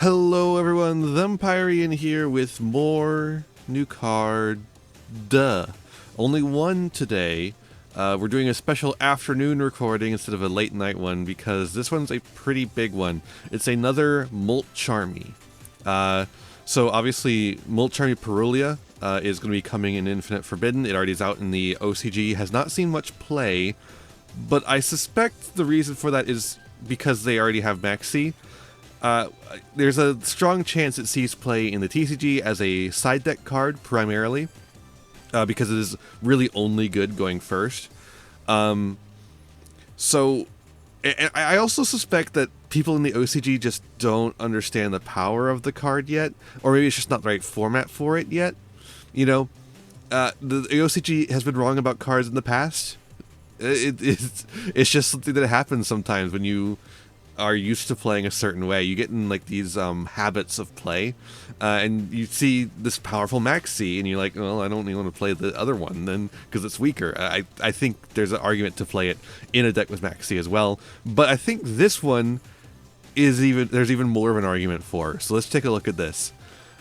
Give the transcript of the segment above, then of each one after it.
Hello everyone, Thempire in here with more new card. Duh. Only one today. We're doing a special afternoon recording instead of a late night one because this one's a pretty big one. It's another Mulcharmy. So obviously Mulcharmy Perulia is going to be coming in Infinite Forbidden. It already is out in the OCG, has not seen much play, but I suspect the reason for that is because they already have maxx. There's a strong chance it sees play in the TCG as a side deck card primarily, because it is really only good going first. So I also suspect that people in the OCG just don't understand the power of the card yet, or maybe it's just not the right format for it yet. You know, the OCG has been wrong about cards in the past. It's just something that happens sometimes when you are used to playing a certain way. You get in like these habits of play, and you see this powerful maxx and you're like, well, I don't even want to play the other one then because it's weaker. I think there's an argument to play it in a deck with maxx as well, but I think this one there's even more of an argument for. So let's take a look at this.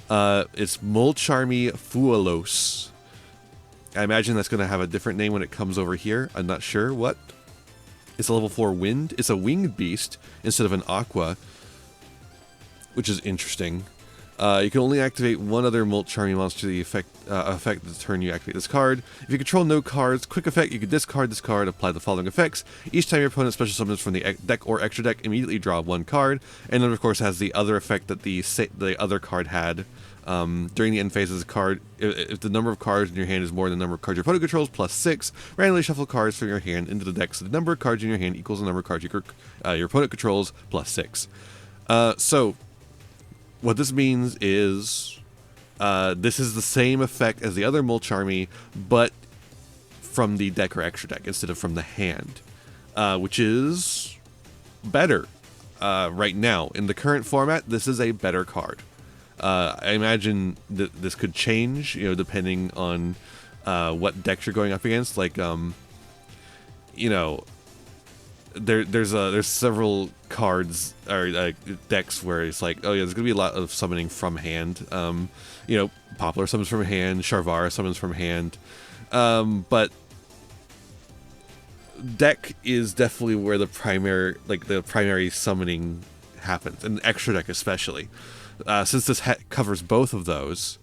It's Mulcharmy Fuelos. I imagine that's going to have a different name when it comes over here. I'm not sure what. It's a level 4 wind. It's a winged beast instead of an aqua, which is interesting. You can only activate one other Mulcharmy monster to the effect the turn you activate this card. If you control no cards, quick effect, you can discard this card, apply the following effects. Each time your opponent special summons from the deck or extra deck, immediately draw one card. And then, of course, has the other effect that the other card had. During the end phase of the card, if the number of cards in your hand is more than the number of cards your opponent controls, plus 6, randomly shuffle cards from your hand into the deck so the number of cards in your hand equals the number of cards your opponent controls, plus 6. So, what this means is, this is the same effect as the other Mulcharmy, but from the deck or extra deck instead of from the hand, which is better. Right now, in the current format, this is a better card. I imagine that this could change, depending on what decks you're going up against. Like, there's several cards or decks where it's like, oh yeah, there's gonna be a lot of summoning from hand. Poplar summons from hand, Sharvara summons from hand, but deck is definitely where the primary summoning happens, and extra deck especially. Since this covers both of those,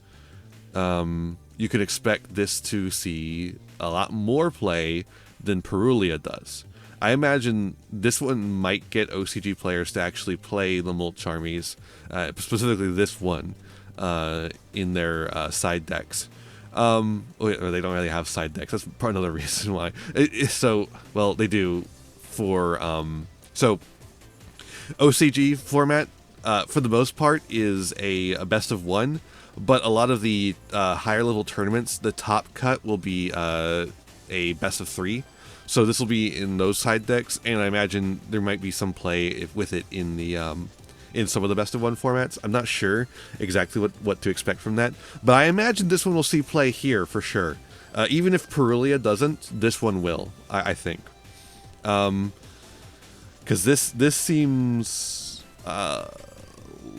you could expect this to see a lot more play than Perulia does. I imagine this one might get OCG players to actually play the Mulcharmies, specifically this one, in their side decks. Or they don't really have side decks. That's probably another reason why. Well, they do for... So, OCG format, for the most part, is a best of one, but a lot of the higher level tournaments, the top cut will be a best of 3. So this will be in those side decks, and I imagine there might be some play with it in the in some of the best of one formats. I'm not sure exactly what to expect from that, but I imagine this one will see play here for sure. Even if Perulia doesn't, this one will, I think. Because this seems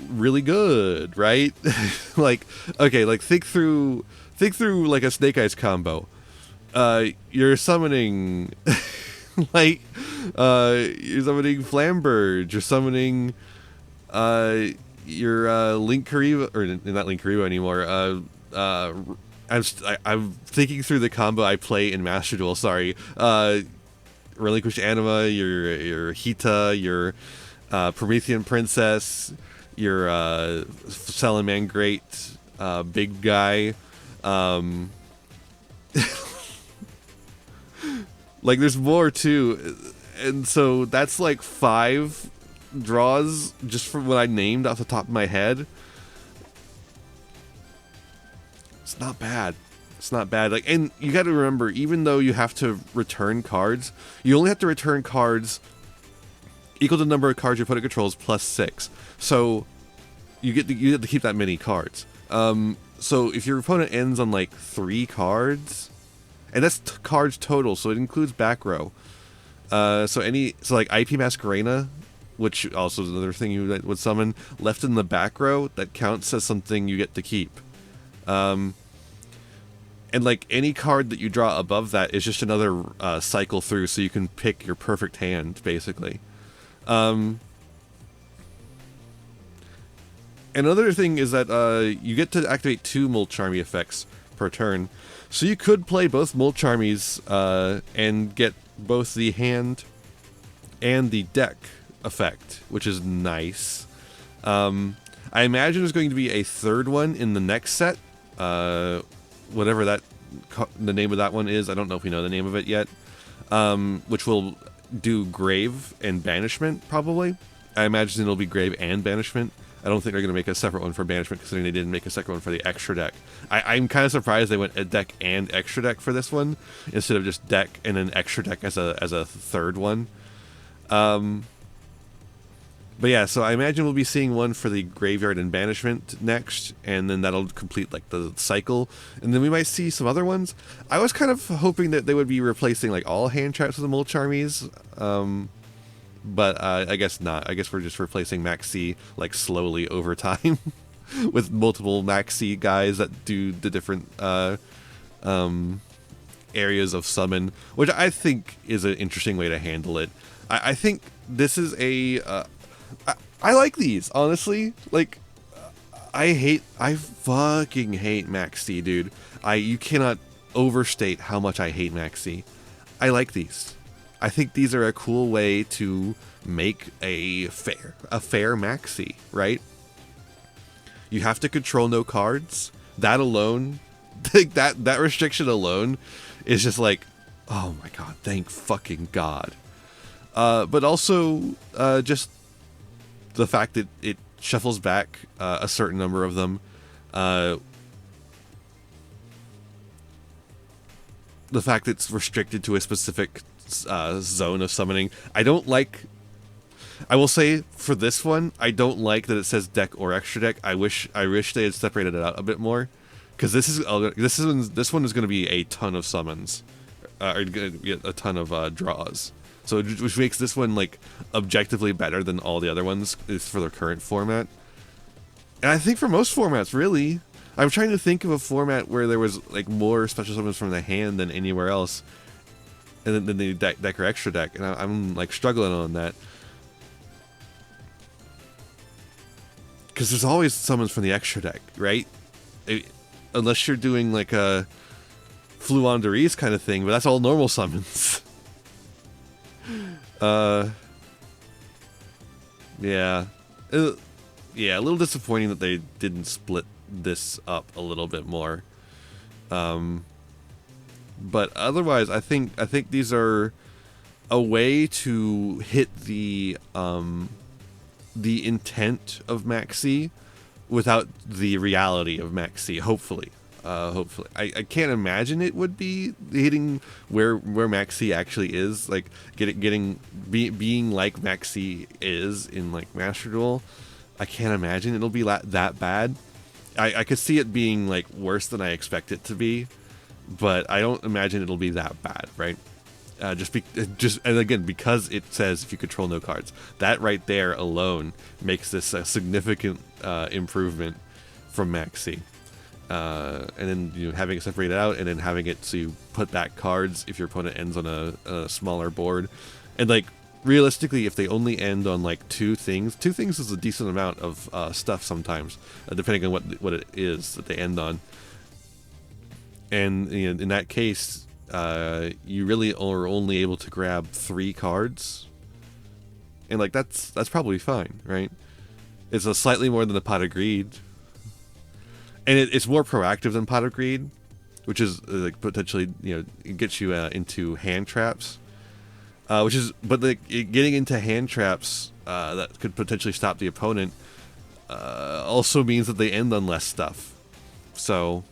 really good, right? Like, okay, like think through like a Snake Eyes combo. You're summoning you're summoning Flamberge, you're summoning your Link Kariba, or not Link Kariba anymore. I'm thinking through the combo I play in Master Duel. Sorry, Relinquished Anima, your Hita, your Promethean Princess, your Salaman Great, big guy. Like, there's more too, and so that's like 5 draws just from what I named off the top of my head. It's not bad. It's not bad. Like, and you got to remember, even though you have to return cards, you only have to return cards equal to the number of cards your opponent controls plus 6. So you have to keep that many cards. So if your opponent ends on like 3 cards, and that's cards total, so it includes back row. So like IP Masquerena which also is another thing you would summon, left in the back row, that counts as something you get to keep. And like any card that you draw above that is just another cycle through, so you can pick your perfect hand, basically. Another thing is that you get to activate 2 Mulcharmy effects per turn. So you could play both Mulcharmies and get both the hand and the deck effect, which is nice. I imagine there's going to be a third one in the next set. Whatever the name of that one is. I don't know if we know the name of it yet. Which will do Grave and Banishment, probably. I imagine it'll be Grave and Banishment. I don't think they're going to make a separate one for Banishment, considering they didn't make a second one for the extra deck. I'm kind of surprised they went a deck and extra deck for this one, instead of just deck and an extra deck as a third one. But yeah, so I imagine we'll be seeing one for the Graveyard and Banishment next, and then that'll complete like the cycle, and then we might see some other ones. I was kind of hoping that they would be replacing like all hand traps with the Mulcharmies, but I guess not. I guess we're just replacing maxx like slowly over time with multiple maxx guys that do the different areas of summon, which I think is an interesting way to handle it. I think this is I like these, honestly. Like, I fucking hate maxx, dude. You cannot overstate how much I hate maxx. I like these. I think these are a cool way to make a fair maxx, right? You have to control no cards. That alone, that restriction alone is just like, oh my god, thank fucking god. But also, just the fact that it shuffles back a certain number of them. The fact that it's restricted to a specific zone of summoning. I will say for this one, I don't like that it says deck or extra deck. I wish they had separated it out a bit more, because this one is going to be a ton of summons, or a ton of draws. So, which makes this one like objectively better than all the other ones is for the current format. And I think for most formats, really, I'm trying to think of a format where there was like more special summons from the hand than anywhere else, and then the deck or extra deck, and I'm like struggling on that. Because there's always summons from the extra deck, right? Unless you're doing like a Fluanderies kind of thing, but that's all normal summons. Yeah. Yeah, a little disappointing that they didn't split this up a little bit more. But otherwise, I think these are a way to hit the intent of maxx without the reality of maxx, hopefully. Hopefully. I can't imagine it would be hitting where maxx actually is, like being like maxx is in like Master Duel. I can't imagine it'll be that bad. I could see it being like worse than I expect it to be, but I don't imagine it'll be that bad, right? And again, because it says if you control no cards, that right there alone makes this a significant improvement from maxx. And then having it separated out, and then having it so you put back cards if your opponent ends on a smaller board, and like realistically, if they only end on like two things is a decent amount of stuff sometimes, depending on what it is that they end on. And in that case, you really are only able to grab 3 cards, and like that's probably fine, right? It's a slightly more than the Pot of Greed. And it's more proactive than Pot of Greed, which is like potentially, it gets you into hand traps, but getting into hand traps that could potentially stop the opponent also means that they end on less stuff. So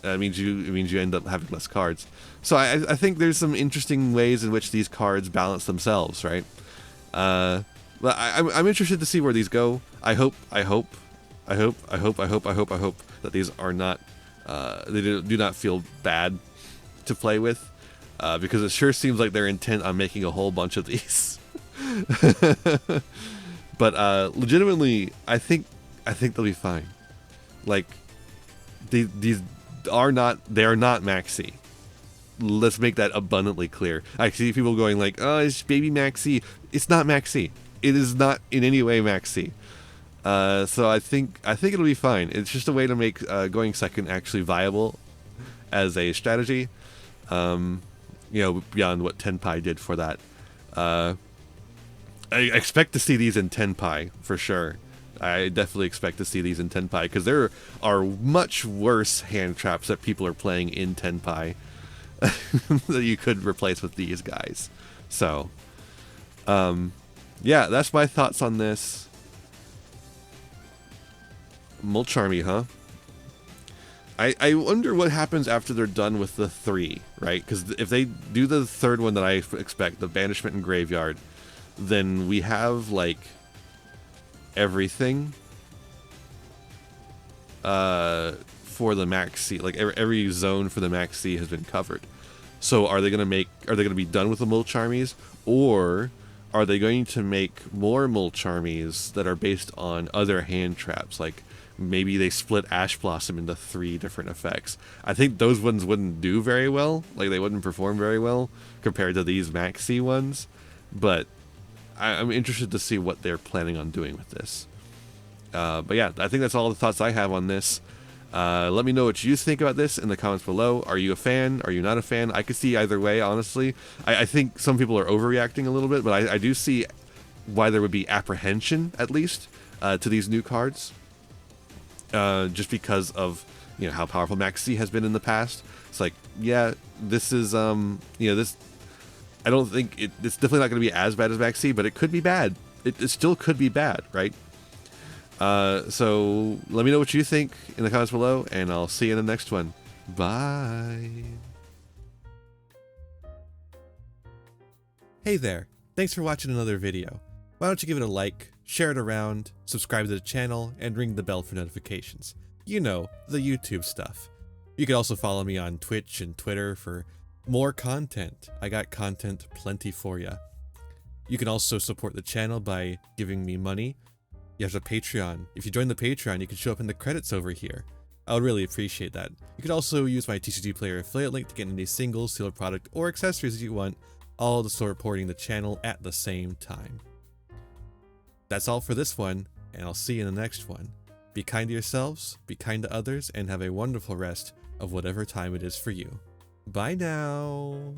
it means you end up having less cards. So I think there's some interesting ways in which these cards balance themselves, right? But I'm interested to see where these go. I hope that these are not, they do not feel bad to play with, because it sure seems like they're intent on making a whole bunch of these. But legitimately, I think they'll be fine. Like, these are not maxi. Let's make that abundantly clear. I see people going like, "Oh, it's baby maxi." It's not maxi. It is not in any way maxi. So I think it'll be fine. It's just a way to make going second actually viable as a strategy. Beyond what Thempire did for that. I expect to see these in Thempire for sure. I definitely expect to see these in Thempire because there are much worse hand traps that people are playing in Thempire that you could replace with these guys. So, yeah, that's my thoughts on this. Mulcharmy, huh? I wonder what happens after they're done with the 3, right? Because if they do the third one that I expect, the Banishment and Graveyard, then we have, like, everything for the maxx. Like, every zone for the maxx has been covered. So are they going to be done with the Mulcharmies, or are they going to make more Mulcharmies that are based on other hand traps? Like, maybe they split Ash Blossom into 3 different effects. I think those ones wouldn't do very well. Like, they wouldn't perform very well compared to these maxx ones. But I'm interested to see what they're planning on doing with this. But yeah, I think that's all the thoughts I have on this. Let me know what you think about this in the comments below. Are you a fan? Are you not a fan? I could see either way, honestly. I think some people are overreacting a little bit, but I do see why there would be apprehension, at least, to these new cards. Just because of, how powerful maxx has been in the past. It's like, yeah, this is, this, I don't think it's definitely not going to be as bad as maxx, but it could be bad. It still could be bad, right? So let me know what you think in the comments below, and I'll see you in the next one. Bye. Hey there. Thanks for watching another video. Why don't you give it a like, share it around, subscribe to the channel, and ring the bell for notifications. You know, the YouTube stuff. You can also follow me on Twitch and Twitter for more content. I got content plenty for ya. You can also support the channel by giving me money. You have a Patreon. If you join the Patreon, you can show up in the credits over here. I would really appreciate that. You could also use my TCG Player affiliate link to get any singles, sealed product, or accessories that you want, all to supporting the channel at the same time. That's all for this one, and I'll see you in the next one. Be kind to yourselves, be kind to others, and have a wonderful rest of whatever time it is for you. Bye now!